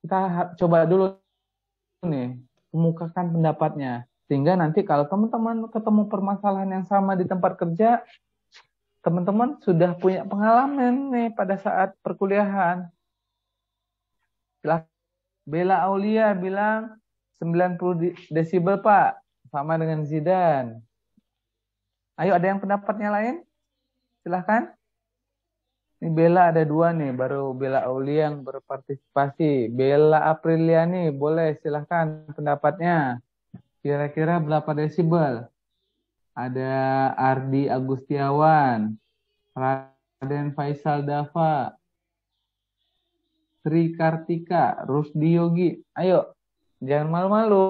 kita coba dulu nih, kemukakan pendapatnya. Sehingga nanti kalau teman-teman ketemu permasalahan yang sama di tempat kerja, teman-teman sudah punya pengalaman nih pada saat perkuliahan. Bella Aulia bilang 90 desibel Pak, sama dengan Zidan. Ayo, ada yang pendapatnya lain? Silahkan. Ini Bella ada 2 nih, baru Bella Aulia yang berpartisipasi. Bella Apriliani, boleh silahkan pendapatnya. Kira-kira berapa desibel? Ada Ardi Agustiawan, Raden Faisal Dava, Sri Kartika, Rusdi Yogi. Ayo, jangan malu-malu.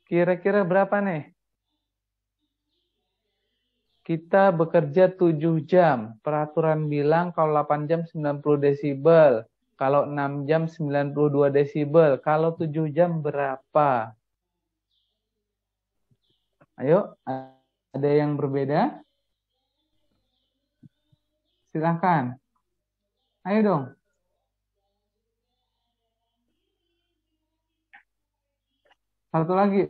Kira-kira berapa nih? Kita bekerja 7 jam. Peraturan bilang kalau 8 jam 90 desibel. Kalau 6 jam 92 desibel. Kalau 7 jam berapa? Ayo, ada yang berbeda? Silahkan. Ayo dong. Satu lagi.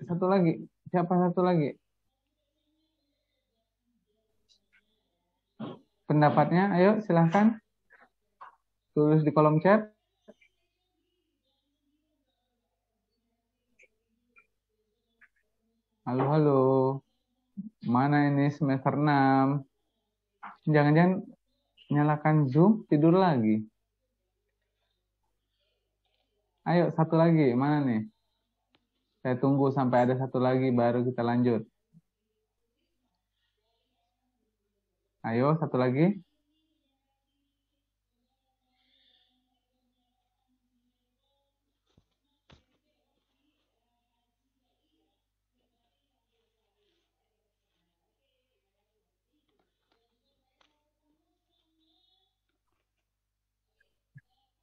Satu lagi. Siapa satu lagi? Pendapatnya, ayo silahkan. Tulis di kolom chat. Halo, halo. Mana ini semester 6? Jangan-jangan nyalakan Zoom, tidur lagi. Ayo, satu lagi. Mana nih? Saya tunggu sampai ada satu lagi, baru kita lanjut. Ayo, satu lagi.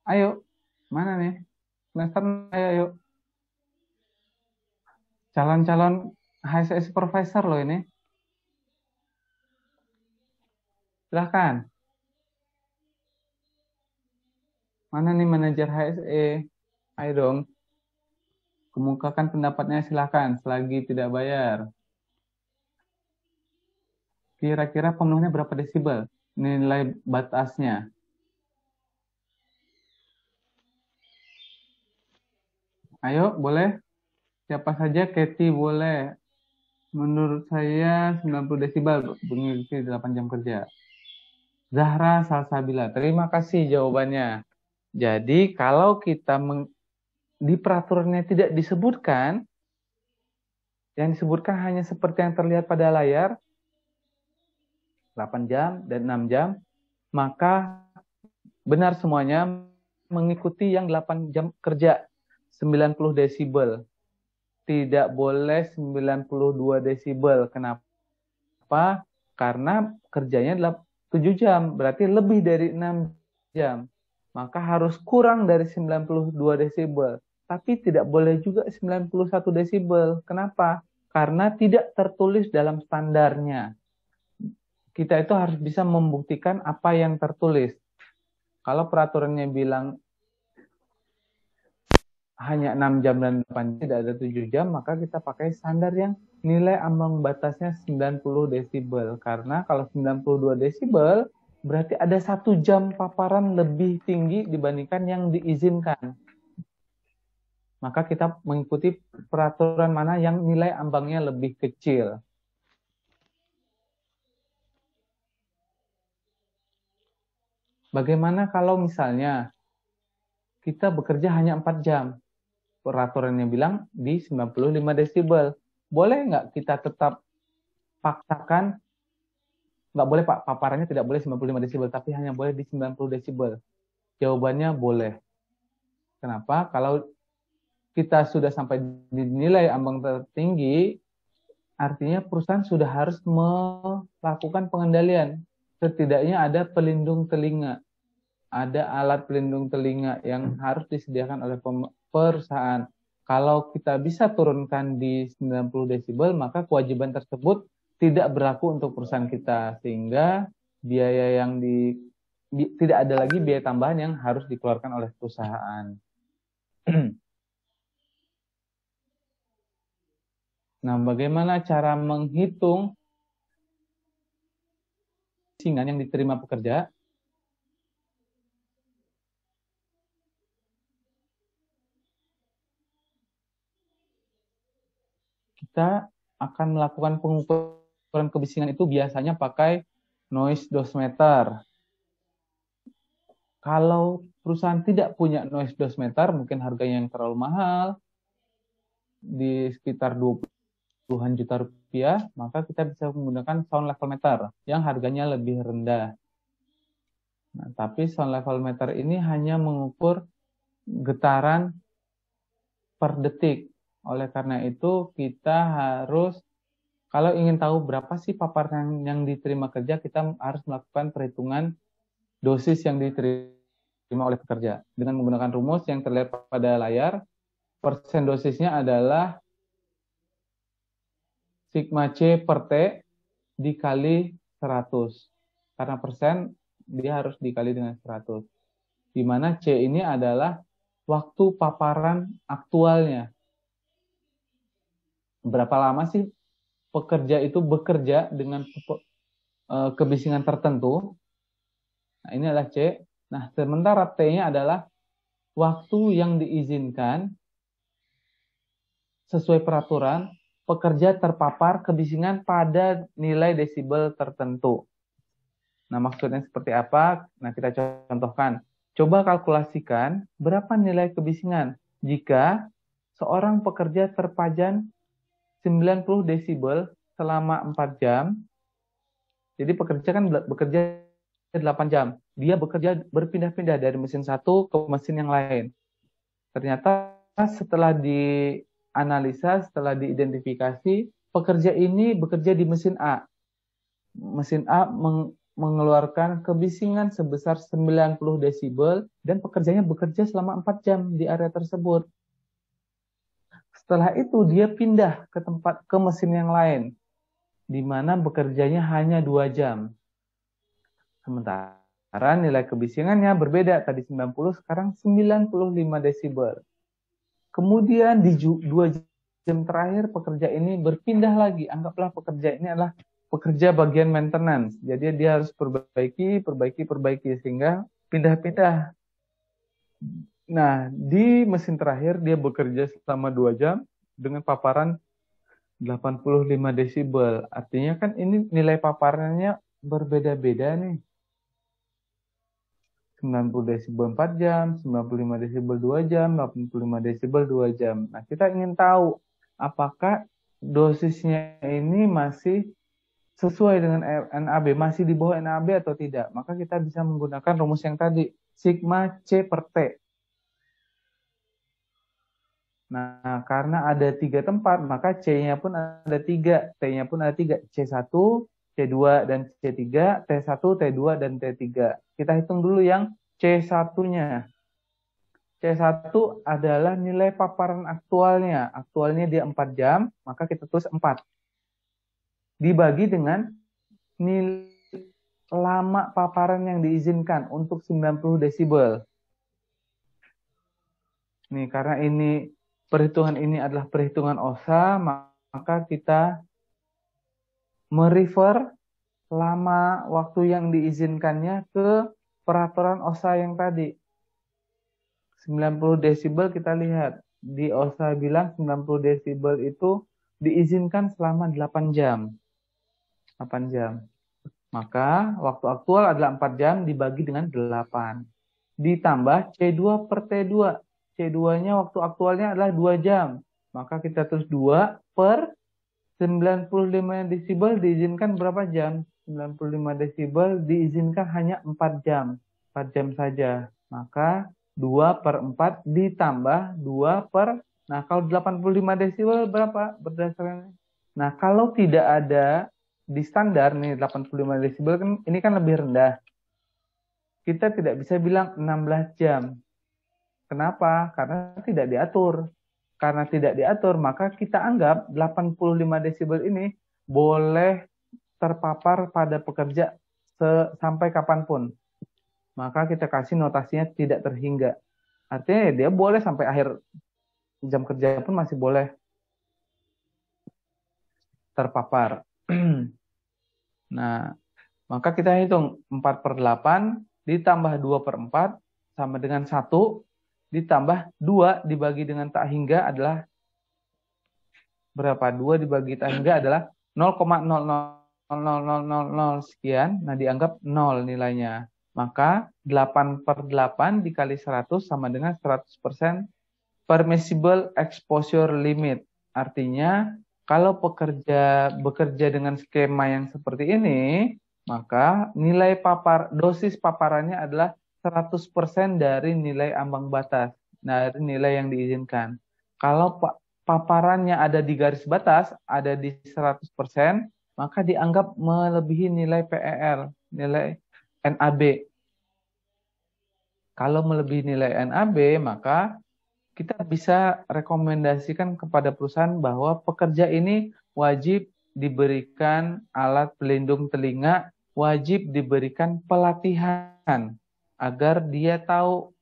Ayo, mana nih? Semester, ayo, ayo. Calon-calon HSE supervisor loh ini. Silahkan. Mana nih manajer HSE? Ayo dong. Kemukakan pendapatnya silahkan, selagi tidak bayar. Kira-kira pemenuhnya berapa desibel? Nilai batasnya. Ayo, boleh? Siapa saja, Katie boleh. Menurut saya 90 desibel mengikuti 8 jam kerja. Zahra Salsabila, terima kasih jawabannya. Jadi kalau kita di peraturannya tidak disebutkan, yang disebutkan hanya seperti yang terlihat pada layar, 8 jam dan 6 jam, maka benar semuanya mengikuti yang 8 jam kerja, 90 desibel. Tidak boleh 92 desibel. Kenapa? Karena kerjanya 7 jam, berarti lebih dari 6 jam. Maka harus kurang dari 92 desibel. Tapi tidak boleh juga 91 desibel. Kenapa? Karena tidak tertulis dalam standarnya. Kita itu harus bisa membuktikan apa yang tertulis. Kalau peraturannya bilang hanya 6 jam dan 8 jam, tidak ada 7 jam, maka kita pakai standar yang nilai ambang batasnya 90 desibel. Karena kalau 92 desibel, berarti ada 1 jam paparan lebih tinggi dibandingkan yang diizinkan. Maka kita mengikuti peraturan mana yang nilai ambangnya lebih kecil. Bagaimana kalau misalnya kita bekerja hanya 4 jam? Peraturannya bilang di 95 desibel. Boleh nggak kita tetap paksakan? Nggak boleh Pak, paparannya tidak boleh 95 desibel, tapi hanya boleh di 90 desibel. Jawabannya boleh. Kenapa? Kalau kita sudah sampai di nilai ambang tertinggi, artinya perusahaan sudah harus melakukan pengendalian. Setidaknya ada pelindung telinga. Ada alat pelindung telinga yang harus disediakan oleh perusahaan. Kalau kita bisa turunkan di 90 desibel, maka kewajiban tersebut tidak berlaku untuk perusahaan kita. Sehingga biaya yang tidak ada lagi biaya tambahan yang harus dikeluarkan oleh perusahaan. Nah, bagaimana cara menghitung kebisingan yang diterima pekerja? Kita akan melakukan pengukuran kebisingan itu biasanya pakai noise dosimeter. Kalau perusahaan tidak punya noise dosimeter, mungkin harganya yang terlalu mahal, di sekitar 20-an juta rupiah, maka kita bisa menggunakan sound level meter yang harganya lebih rendah. Nah, tapi sound level meter ini hanya mengukur getaran per detik. Oleh karena itu, kita harus, kalau ingin tahu berapa sih paparan yang diterima kerja, kita harus melakukan perhitungan dosis yang diterima oleh pekerja. Dengan menggunakan rumus yang terlihat pada layar, persen dosisnya adalah sigma C per T dikali 100. Karena persen, dia harus dikali dengan 100. Di mana C ini adalah waktu paparan aktualnya. Berapa lama sih pekerja itu bekerja dengan kebisingan tertentu? Nah, ini adalah C. Nah, sementara T-nya adalah waktu yang diizinkan sesuai peraturan pekerja terpapar kebisingan pada nilai desibel tertentu. Nah, maksudnya seperti apa? Nah, kita contohkan. Coba kalkulasikan berapa nilai kebisingan jika seorang pekerja terpajan 90 desibel selama 4 jam. Jadi pekerja kan bekerja 8 jam. Dia bekerja berpindah-pindah dari mesin satu ke mesin yang lain. Ternyata setelah dianalisa, setelah diidentifikasi, pekerja ini bekerja di mesin A. Mesin A mengeluarkan kebisingan sebesar 90 desibel dan pekerjanya bekerja selama 4 jam di area tersebut. Setelah itu dia pindah ke mesin yang lain, di mana bekerjanya hanya 2 jam. Sementara nilai kebisingannya berbeda, tadi 90, sekarang 95 desibel. Kemudian di 2 jam terakhir pekerja ini berpindah lagi. Anggaplah pekerja ini adalah pekerja bagian maintenance. Jadi dia harus perbaiki sehingga pindah-pindah. Nah, di mesin terakhir dia bekerja selama 2 jam dengan paparan 85 desibel. Artinya kan ini nilai paparannya berbeda-beda nih. 90 desibel 4 jam, 95 desibel 2 jam, 85 desibel 2 jam. Nah, kita ingin tahu apakah dosisnya ini masih sesuai dengan NAB, masih di bawah NAB atau tidak. Maka kita bisa menggunakan rumus yang tadi, sigma C per T. Nah, karena ada 3 tempat, maka C-nya pun ada 3, T-nya pun ada 3, C1, C2, dan C3, T1, T2, dan T3. Kita hitung dulu yang C1-nya. C1 adalah nilai paparan aktualnya. Aktualnya dia 4 jam, maka kita tulis 4. Dibagi dengan nilai lama paparan yang diizinkan untuk 90 desibel. Nih, karena ini perhitungan ini adalah perhitungan OSA, maka kita merefer lama waktu yang diizinkannya ke peraturan OSA yang tadi. 90 desibel kita lihat. Di OSA bilang 90 desibel itu diizinkan selama 8 jam. 8 jam. Maka waktu aktual adalah 4 jam dibagi dengan 8. Ditambah C2 per T2. C2-nya waktu aktualnya adalah 2 jam. Maka kita tulis 2 per 95 desibel diizinkan berapa jam? 95 desibel diizinkan hanya 4 jam. 4 jam saja. Maka 2 per 4 ditambah 2 per... Nah, kalau 85 desibel berapa berdasarkan? Nah, kalau tidak ada di standar nih 85 desibel kan ini kan lebih rendah. Kita tidak bisa bilang 16 jam. Kenapa? Karena tidak diatur. Karena tidak diatur, maka kita anggap 85 desibel ini boleh terpapar pada pekerja sampai kapanpun. Maka kita kasih notasinya tidak terhingga. Artinya dia boleh sampai akhir jam kerja pun masih boleh. terpapar. Nah, maka kita hitung 4/8 ditambah 2/4 sama dengan 1, ditambah 2 dibagi dengan tak hingga adalah berapa? 2 dibagi tak hingga adalah 0,000000 sekian. Nah, dianggap 0 nilainya. Maka 8/8 dikali 100 sama dengan 100% permissible exposure limit. Artinya, kalau pekerja bekerja dengan skema yang seperti ini, maka nilai dosis paparannya adalah 100% dari nilai ambang batas, dari nilai yang diizinkan. Kalau paparannya ada di garis batas, ada di 100%, maka dianggap melebihi nilai PEL, nilai NAB. Kalau melebihi nilai NAB, maka kita bisa rekomendasikan kepada perusahaan bahwa pekerja ini wajib diberikan alat pelindung telinga, wajib diberikan pelatihan agar dia tahu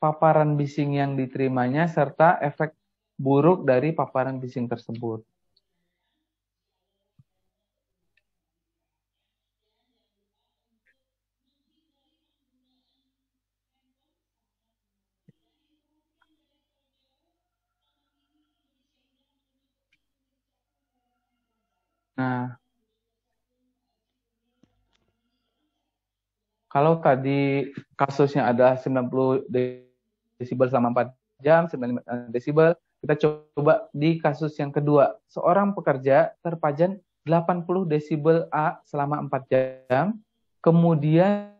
paparan bising yang diterimanya serta efek buruk dari paparan bising tersebut. Nah, kalau tadi kasusnya ada 90 desibel selama 4 jam, 95 desibel, kita coba di kasus yang kedua. Seorang pekerja terpajan 80 desibel A selama 4 jam, kemudian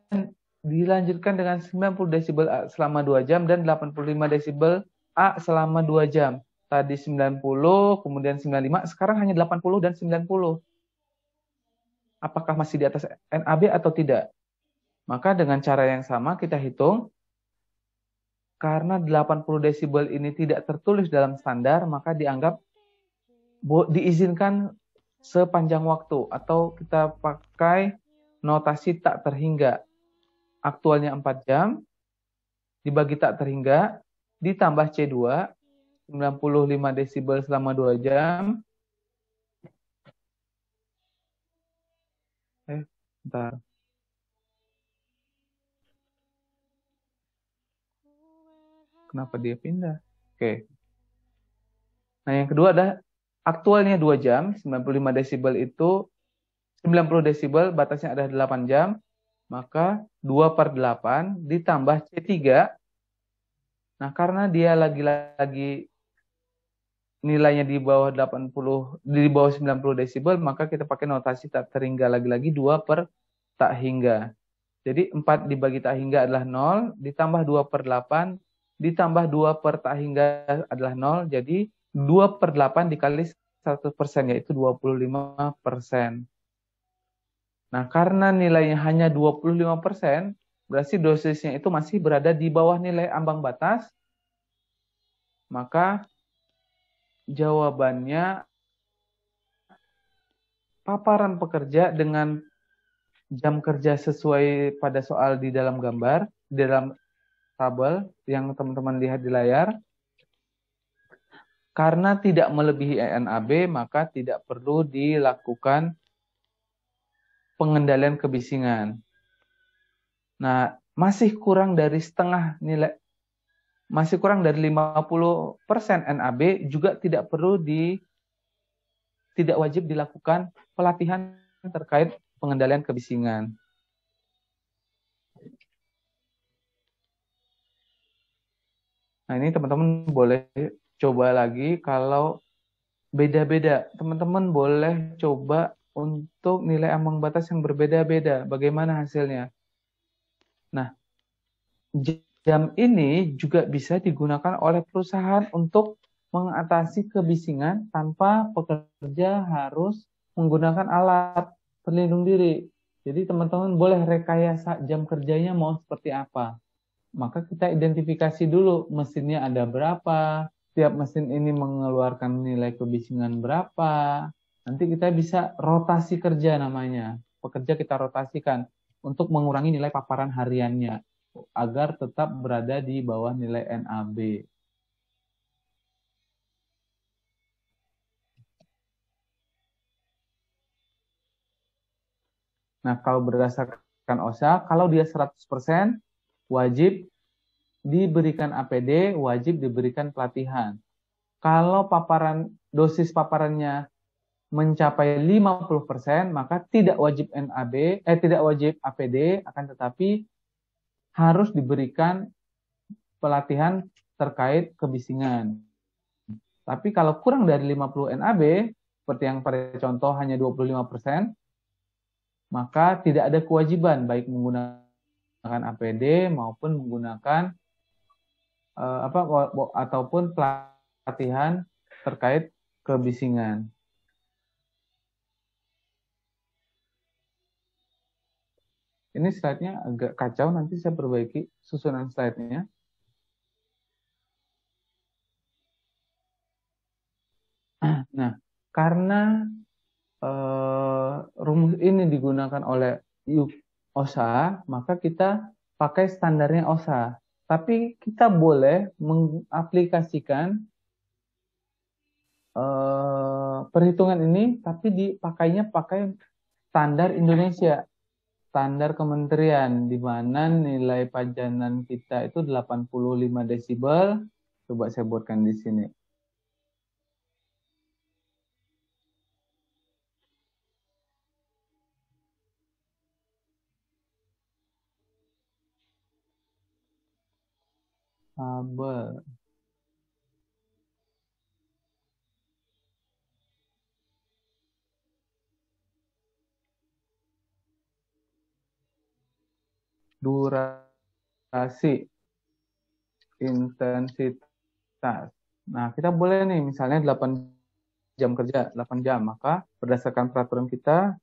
dilanjutkan dengan 90 desibel A selama 2 jam dan 85 desibel A selama 2 jam. Tadi 90, kemudian 95, sekarang hanya 80 dan 90. Apakah masih di atas NAB atau tidak? Maka dengan cara yang sama kita hitung, karena 80 desibel ini tidak tertulis dalam standar, maka dianggap diizinkan sepanjang waktu, atau kita pakai notasi tak terhingga. Aktualnya 4 jam, dibagi tak terhingga, ditambah C2, 95 desibel selama 2 jam. Bentar. Kenapa dia pindah? Oke. Nah, yang kedua adalah aktualnya 2 jam, 95 desibel itu 90 desibel, batasnya ada 8 jam, maka 2/8 ditambah C3. Nah, karena dia lagi-lagi nilainya di bawah 90 desibel, maka kita pakai notasi tak terhingga lagi-lagi 2 per tak hingga. Jadi 4 dibagi tak hingga adalah 0, ditambah 2/8, ditambah 2 per tak hingga adalah 0, jadi 2/8 dikali 100%, yaitu 25%. Nah, karena nilainya hanya 25%, berarti dosisnya itu masih berada di bawah nilai ambang batas, maka jawabannya paparan pekerja dengan jam kerja sesuai pada soal di dalam gambar, di dalam tabel yang teman-teman lihat di layar. Karena tidak melebihi NAB, maka tidak perlu dilakukan pengendalian kebisingan. Nah, masih kurang dari setengah nilai, masih kurang dari 50% NAB, juga tidak wajib dilakukan pelatihan terkait pengendalian kebisingan. Nah, ini teman-teman boleh coba lagi. Kalau beda-beda, teman-teman boleh coba untuk nilai ambang batas yang berbeda-beda. Bagaimana hasilnya? Nah, jam ini juga bisa digunakan oleh perusahaan untuk mengatasi kebisingan tanpa pekerja harus menggunakan alat pelindung diri. Jadi teman-teman boleh rekayasa jam kerjanya mau seperti apa. Maka kita identifikasi dulu mesinnya ada berapa, tiap mesin ini mengeluarkan nilai kebisingan berapa. Nanti kita bisa rotasi kerja namanya. Pekerja kita rotasikan untuk mengurangi nilai paparan hariannya agar tetap berada di bawah nilai NAB. Nah, kalau berdasarkan OSHA, kalau dia 100% wajib diberikan APD, wajib diberikan pelatihan. Kalau dosis paparannya mencapai 50%, maka tidak wajib tidak wajib APD, akan tetapi harus diberikan pelatihan terkait kebisingan. Tapi kalau kurang dari 50 NAB, seperti yang pada contoh hanya 25%, maka tidak ada kewajiban baik menggunakan APD maupun menggunakan ataupun pelatihan terkait kebisingan. Ini slide-nya agak kacau, nanti saya perbaiki susunan slide-nya. Nah, karena rumus ini digunakan oleh OSHA, maka kita pakai standarnya OSHA. Tapi kita boleh mengaplikasikan perhitungan ini, tapi pakai standar Indonesia, standar kementerian, di mana nilai pajanan kita itu 85 desibel. Coba saya buatkan di sini. Tabel. Durasi, intensitas. Nah, kita boleh nih misalnya 8 jam kerja, 8 jam. Maka berdasarkan peraturan kita,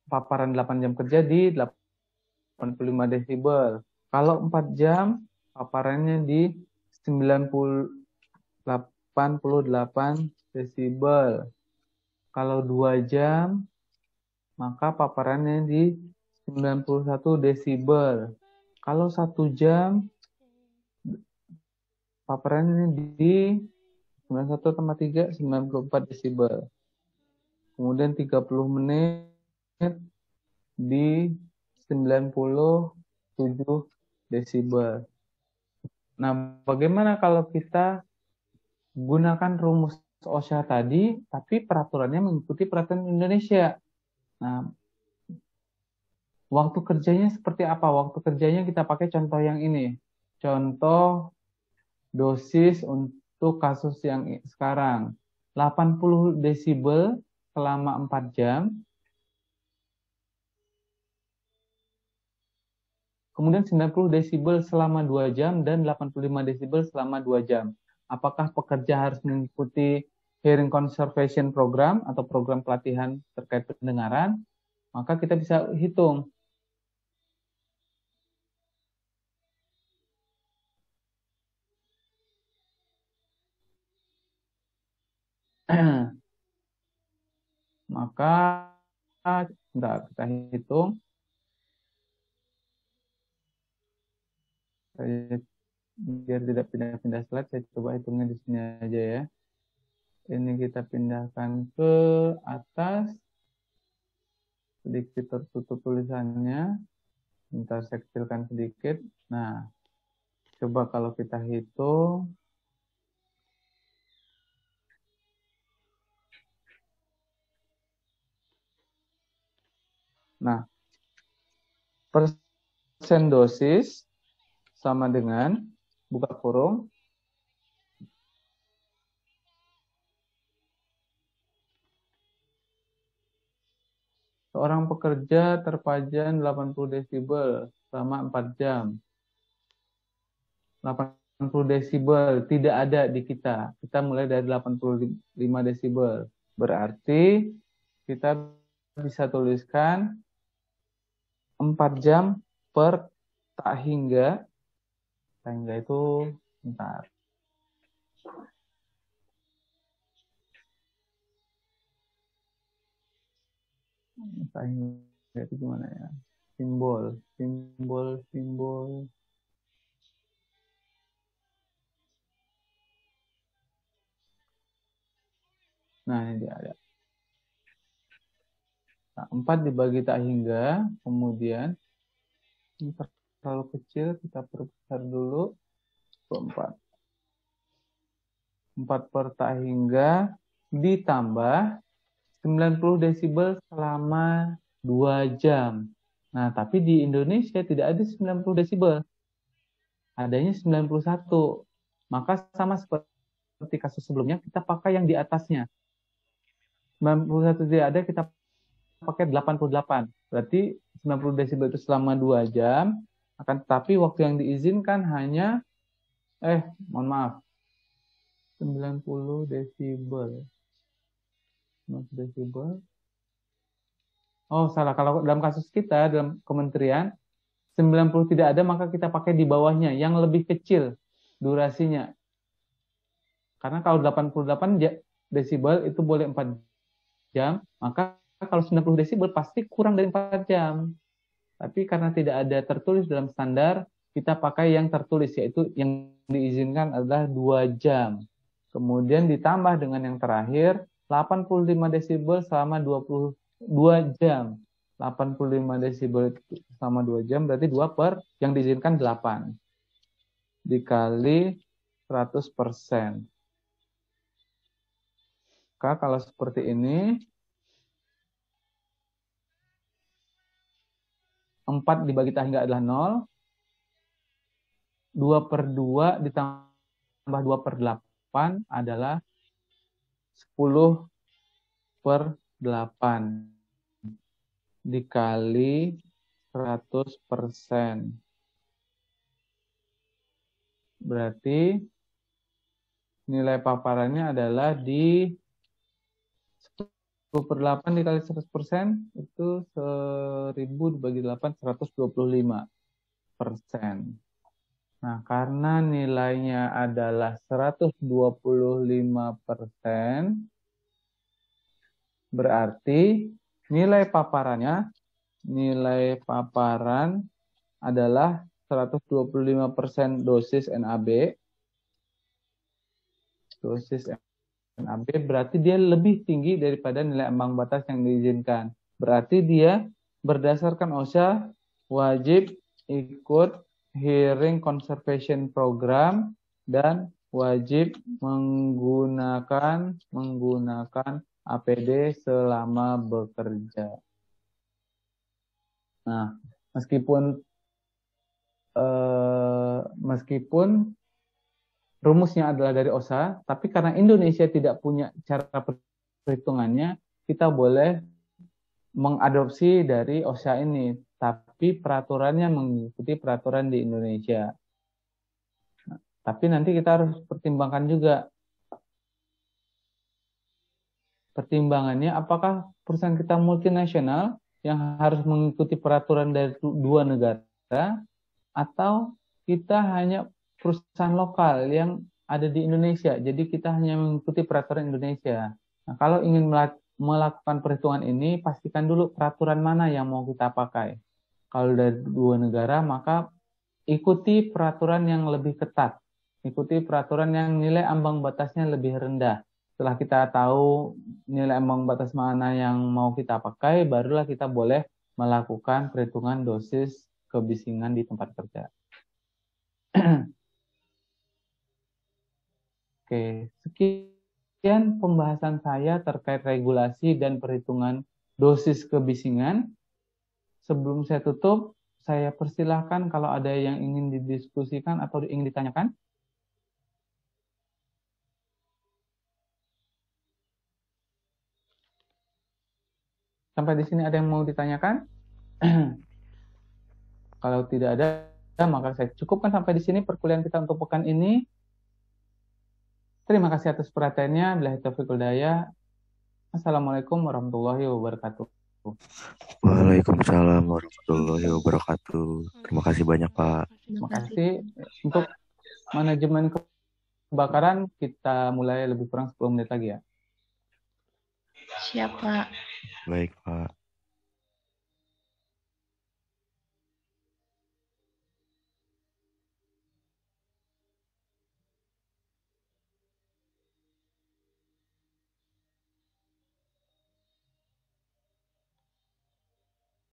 paparan 8 jam kerja di 85 desibel. Kalau 4 jam, paparannya di 88 desibel. Kalau 2 jam, maka paparannya di 91 desibel. Kalau 1 jam, paparannya di 91,3, 94 desibel. Kemudian 30 menit di 97 desibel. Nah, bagaimana kalau kita gunakan rumus OSHA tadi, tapi peraturannya mengikuti peraturan Indonesia? Nah, waktu kerjanya seperti apa? Waktu kerjanya kita pakai contoh yang ini. Contoh dosis untuk kasus yang sekarang. 80 desibel selama 4 jam. Kemudian 90 desibel selama 2 jam dan 85 desibel selama 2 jam. Apakah pekerja harus mengikuti hearing conservation program atau program pelatihan terkait pendengaran? Maka kita bisa hitung. Maka kita hitung. Biar tidak pindah-pindah slide, saya coba hitungnya di sini aja ya. Ini kita pindahkan ke atas. Sedikit tertutup tulisannya. Bentar saya kecilkan sedikit. Nah, coba kalau kita hitung. Nah, persen dosis sama dengan, buka kurung, seorang pekerja terpajan 80 desibel selama 4 jam. 80 desibel tidak ada di kita. Kita mulai dari 85 desibel. Berarti kita bisa tuliskan 4 jam per tak hingga. Tak hingga itu, bentar. Tak hingga itu gimana ya? Simbol. Nah, ini dia ada. Nah, 4 dibagi tak hingga, kemudian ini terlalu kecil, kita perbesar dulu. 4. 4 per tak hingga ditambah 90 desibel selama 2 jam. Nah, tapi di Indonesia tidak ada 90 desibel. Adanya 91. Maka sama seperti kasus sebelumnya, kita pakai yang di atasnya. 91 tidak ada, kita pakai 88. Berarti 90 desibel itu selama 2 jam. Akan tetapi waktu yang diizinkan hanya, mohon maaf, 90 desibel. 90 desibel. Oh, salah. Kalau dalam kasus kita, dalam kementerian, 90 tidak ada, maka kita pakai di bawahnya, yang lebih kecil durasinya. Karena kalau 88 desibel itu boleh 4 jam, maka kalau 90 desibel pasti kurang dari 4 jam. Tapi karena tidak ada tertulis dalam standar, kita pakai yang tertulis, yaitu yang diizinkan adalah 2 jam. Kemudian ditambah dengan yang terakhir, 85 desibel selama 22 jam. 85 desibel selama 2 jam, berarti 2 per yang diizinkan 8. Dikali 100%. Maka kalau seperti ini, 4 dibagi tak hingga adalah 0. 2 per 2 ditambah 2 per 8 adalah 10 per 8. Dikali 100%. Berarti nilai paparannya adalah di 10 per 8 dikali 100% itu 1000 dibagi 8, 125%. Nah, karena nilainya adalah 125%, berarti nilai paparan adalah 125% dosis NAB. Dosis NAB berarti dia lebih tinggi daripada nilai ambang batas yang diizinkan. Berarti dia berdasarkan OSHA wajib ikut Hearing Conservation Program dan wajib menggunakan APD selama bekerja. Nah, meskipun rumusnya adalah dari OSHA, tapi karena Indonesia tidak punya cara perhitungannya, kita boleh mengadopsi dari OSHA ini, tapi peraturannya mengikuti peraturan di Indonesia. Nah, tapi nanti kita harus pertimbangkan juga. Pertimbangannya, apakah perusahaan kita multinasional yang harus mengikuti peraturan dari 2 negara, atau kita hanya perusahaan lokal yang ada di Indonesia, jadi kita hanya mengikuti peraturan Indonesia. Nah, kalau ingin melakukan perhitungan ini, pastikan dulu peraturan mana yang mau kita pakai. Kalau dari 2 negara, maka ikuti peraturan yang lebih ketat. Ikuti peraturan yang nilai ambang batasnya lebih rendah. Setelah kita tahu nilai ambang batas mana yang mau kita pakai, barulah kita boleh melakukan perhitungan dosis kebisingan di tempat kerja. Oke, sekian pembahasan saya terkait regulasi dan perhitungan dosis kebisingan. Sebelum saya tutup, saya persilahkan kalau ada yang ingin didiskusikan atau ingin ditanyakan. Sampai di sini ada yang mau ditanyakan? Kalau tidak ada, maka saya cukupkan sampai di sini perkuliahan kita untuk pekan ini. Terima kasih atas perhatiannya. Billahi taufiq wal hidayah. Assalamualaikum warahmatullahi wabarakatuh. Waalaikumsalam warahmatullahi wabarakatuh. Terima kasih banyak, Pak. Terima kasih. Untuk manajemen kebakaran, kita mulai lebih kurang 10 menit lagi ya. Siap, Pak. Baik, Pak.